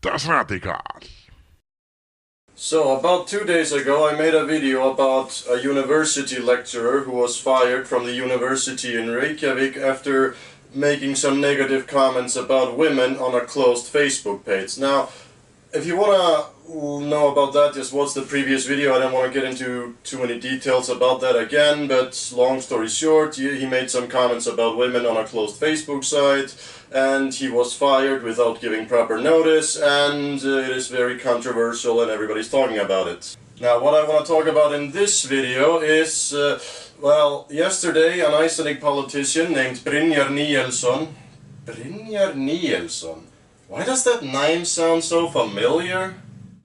Das Radical. So, about 2 days ago I made a video about a university lecturer who was fired from the university in Reykjavik after making some negative comments about women on a closed Facebook page. Now, if you wanna know about that, just watch the previous video. I don't want to get into too many details about that again, but long story short, he made some comments about women on a closed Facebook site, and he was fired without giving proper notice, and it is very controversial and everybody's talking about it. Now, what I want to talk about in this video is, well, yesterday an Icelandic politician named Brynjar Níelsson. Brynjar Níelsson? Why does that name sound so familiar?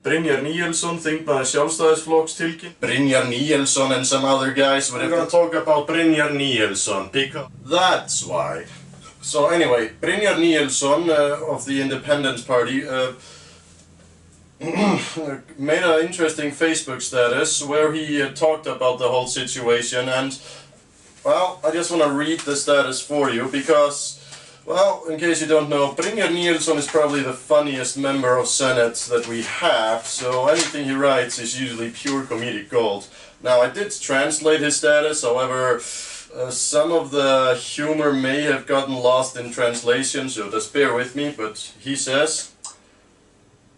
Brynjar Níelsson, þingmaður Sjálfstæðisflokks tilkynnt. Brynjar Níelsson and some other guys. We're gonna talk about Brynjar Níelsson because that's why. So anyway, Brynjar Níelsson of the Independence Party made an interesting Facebook status where he talked about the whole situation, and well, I just want to read the status for you because, well, in case you don't know, Brynjar Níelsson is probably the funniest member of Senate that we have, so anything he writes is usually pure comedic gold. Now, I did translate his status, however, some of the humor may have gotten lost in translation, so just bear with me, but he says,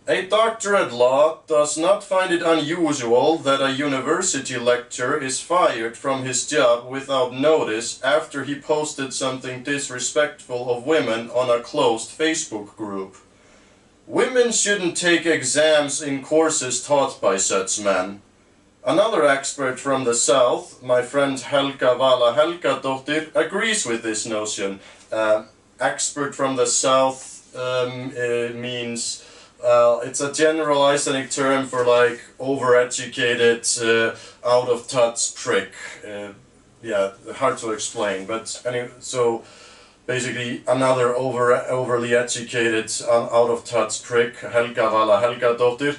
"A doctor at law does not find it unusual that a university lecturer is fired from his job without notice after he posted something disrespectful of women on a closed Facebook group. Women shouldn't take exams in courses taught by such men. Another expert from the South, my friend Helga Vala Helgadóttir, agrees with this notion." Expert from the South means... it's a general Icelandic term for like overeducated, out-of-touch prick. Yeah, hard to explain, but anyway, so basically another overly educated, out-of-touch prick, Helga Vala Helgadóttir.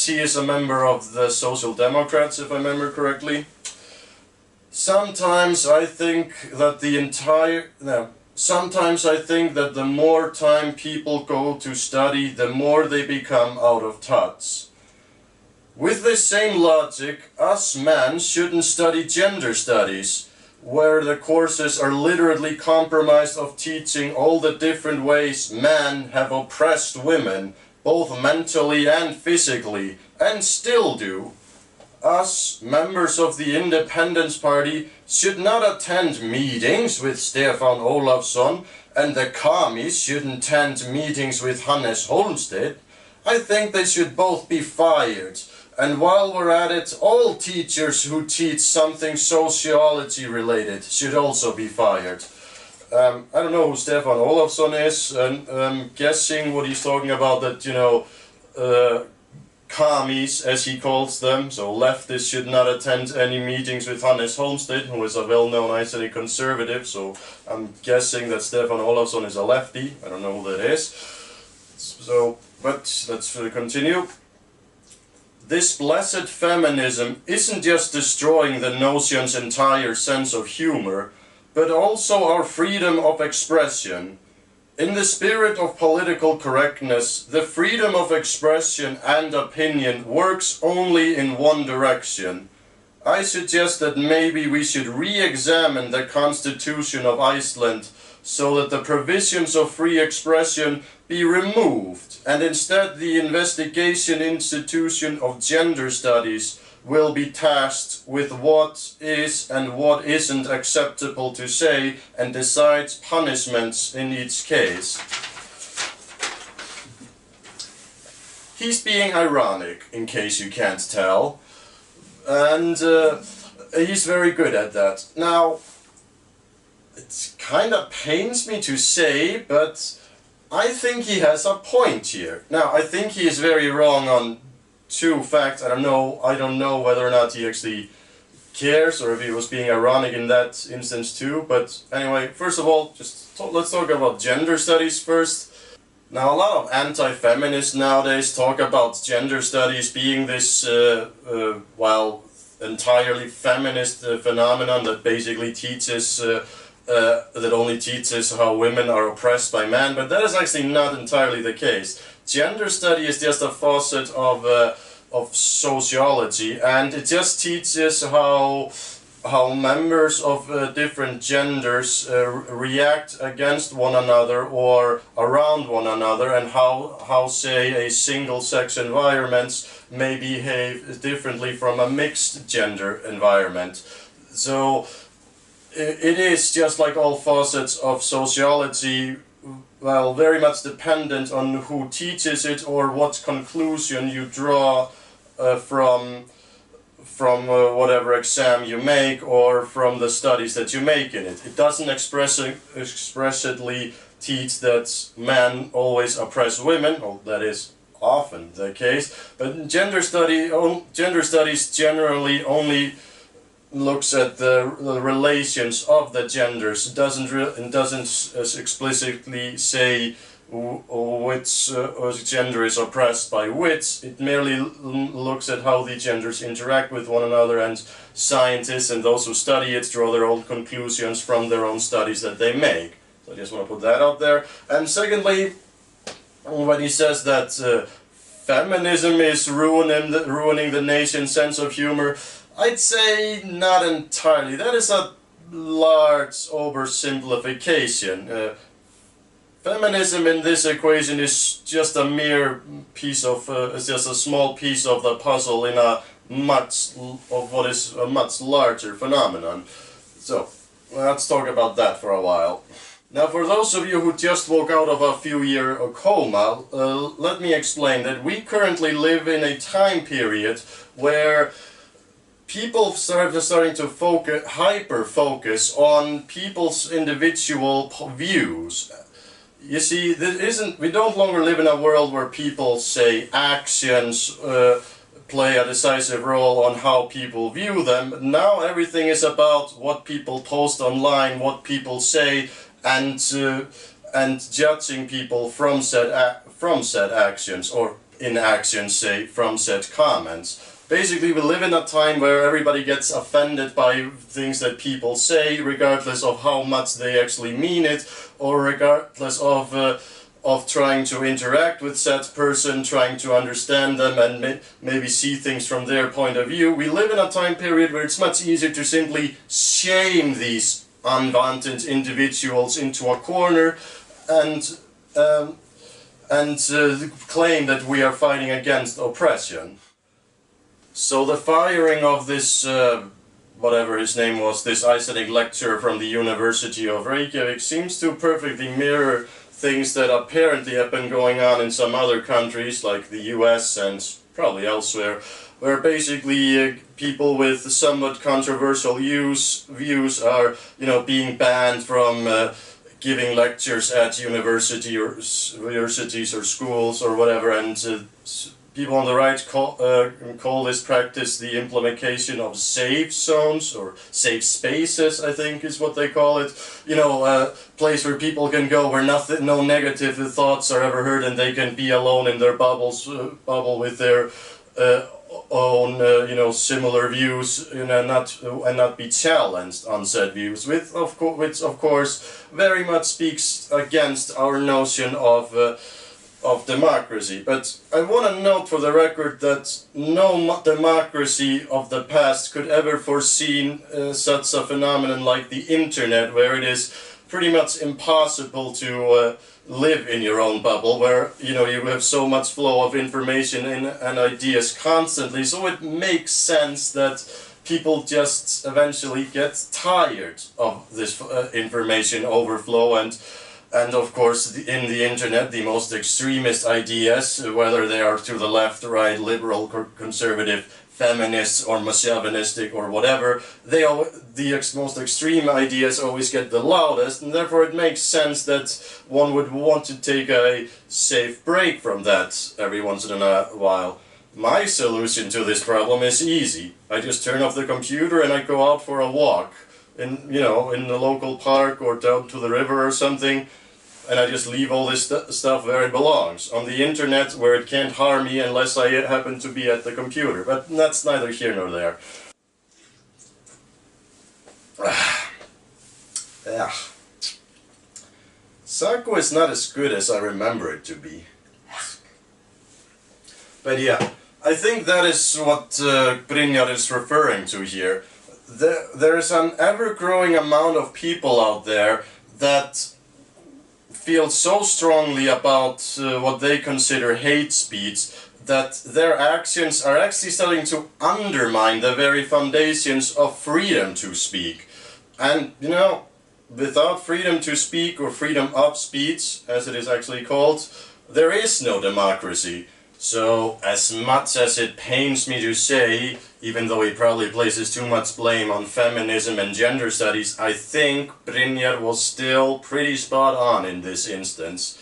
She is a member of the Social Democrats, if I remember correctly. Sometimes I think that the more time people go to study, the more they become out of touch. With this same logic, us men shouldn't study gender studies, where the courses are literally compromised of teaching all the different ways men have oppressed women, both mentally and physically, and still do. Us, members of the Independence Party, should not attend meetings with Stefán Ólafsson, and the commies shouldn't attend meetings with Hannes Holmstedt. I think they should both be fired. And while we're at it, all teachers who teach something sociology related should also be fired. I don't know who Stefán Ólafsson is, and I'm guessing what he's talking about, that, you know, commies, as he calls them, so leftists should not attend any meetings with Hannes Holmstedt, who is a well-known Icelandic conservative, so I'm guessing that Stefán Ólafsson is a lefty. I don't know who that is. So, but let's continue. This blessed feminism isn't just destroying the notion's entire sense of humor, but also our freedom of expression. In the spirit of political correctness, the freedom of expression and opinion works only in one direction. I suggest that maybe we should re-examine the Constitution of Iceland so that the provisions of free expression be removed, and instead the investigation institution of gender studies will be tasked with what is and what isn't acceptable to say and decides punishments in each case. He's being ironic, in case you can't tell, and he's very good at that. Now, it kind of pains me to say, but I think he has a point here. Now, I think he is very wrong on two facts. I don't know whether or not he actually cares or if he was being ironic in that instance too. But anyway, first of all, let's talk about gender studies first. Now, a lot of anti-feminists nowadays talk about gender studies being this, entirely feminist phenomenon that basically teaches that only teaches how women are oppressed by men, but that is actually not entirely the case. gender study is just a facet of sociology, and it just teaches how members of different genders react against one another or around one another, and how say a single-sex environment may behave differently from a mixed gender environment. So it is, just like all facets of sociology, well, very much dependent on who teaches it or what conclusion you draw from whatever exam you make or from the studies that you make in it. It doesn't expressly teach that men always oppress women, or that is often the case, but gender studies generally only looks at the relations of the genders. It doesn't explicitly say which gender is oppressed by which. It merely looks at how the genders interact with one another, and scientists and those who study it draw their own conclusions from their own studies that they make. So I just want to put that out there. And secondly, when he says that feminism is ruining the nation's sense of humor, I'd say not entirely. That is a large oversimplification. Feminism in this equation is just a mere piece of, it's just a small piece of the puzzle in what is a much larger phenomenon. So, let's talk about that for a while. Now, for those of you who just woke out of a few-year coma, let me explain that we currently live in a time period where people starting to hyper-focus on people's individual views. You see, we don't longer live in a world where people say actions play a decisive role on how people view them. Now everything is about what people post online, what people say, and judging people from said actions, or inactions, say, from said comments. Basically, we live in a time where everybody gets offended by things that people say, regardless of how much they actually mean it, or regardless of trying to interact with said person, trying to understand them and maybe see things from their point of view. We live in a time period where it's much easier to simply shame these unwanted individuals into a corner and claim that we are fighting against oppression. So the firing of this, whatever his name was, this Icelandic lecturer from the University of Reykjavik seems to perfectly mirror things that apparently have been going on in some other countries, like the US and probably elsewhere, where basically people with somewhat controversial views are, being banned from giving lectures at universities or schools or whatever, and people on the right call this practice the implementation of safe zones, or safe spaces, I think is what they call it. A place where people can go where no negative thoughts are ever heard, and they can be alone in their bubble with their own, similar views, and not be challenged on said views, which of course very much speaks against our notion of democracy. But I want to note for the record that no democracy of the past could ever foreseen such a phenomenon like the internet, where it is pretty much impossible to live in your own bubble, where you have so much flow of information and ideas constantly. So it makes sense that people just eventually get tired of this information overflow, and of course in the internet the most extremist ideas, whether they are to the left, right, liberal, conservative, feminists or misogynistic or whatever, the most extreme ideas always get the loudest, and therefore it makes sense that one would want to take a safe break from that every once in a while. My solution to this problem is easy. I just turn off the computer and I go out for a walk in the local park or down to the river or something, and I just leave all this stuff where it belongs, on the internet, where it can't harm me unless I happen to be at the computer. But that's neither here nor there. Yeah. Sako is not as good as I remember it to be. But yeah, I think that is what Brynjar is referring to here. There's an ever-growing amount of people out there that feel so strongly about what they consider hate speech that their actions are actually starting to undermine the very foundations of freedom to speak. And, you know, without freedom to speak, or freedom of speech, as it is actually called, there is no democracy. So, as much as it pains me to say, even though he probably places too much blame on feminism and gender studies, I think Brynjar was still pretty spot on in this instance.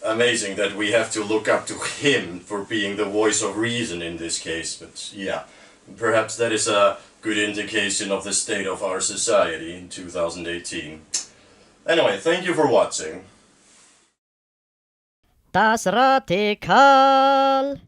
Amazing that we have to look up to him for being the voice of reason in this case, but yeah, perhaps that is a good indication of the state of our society in 2018. Anyway, thank you for watching. Das Radikal.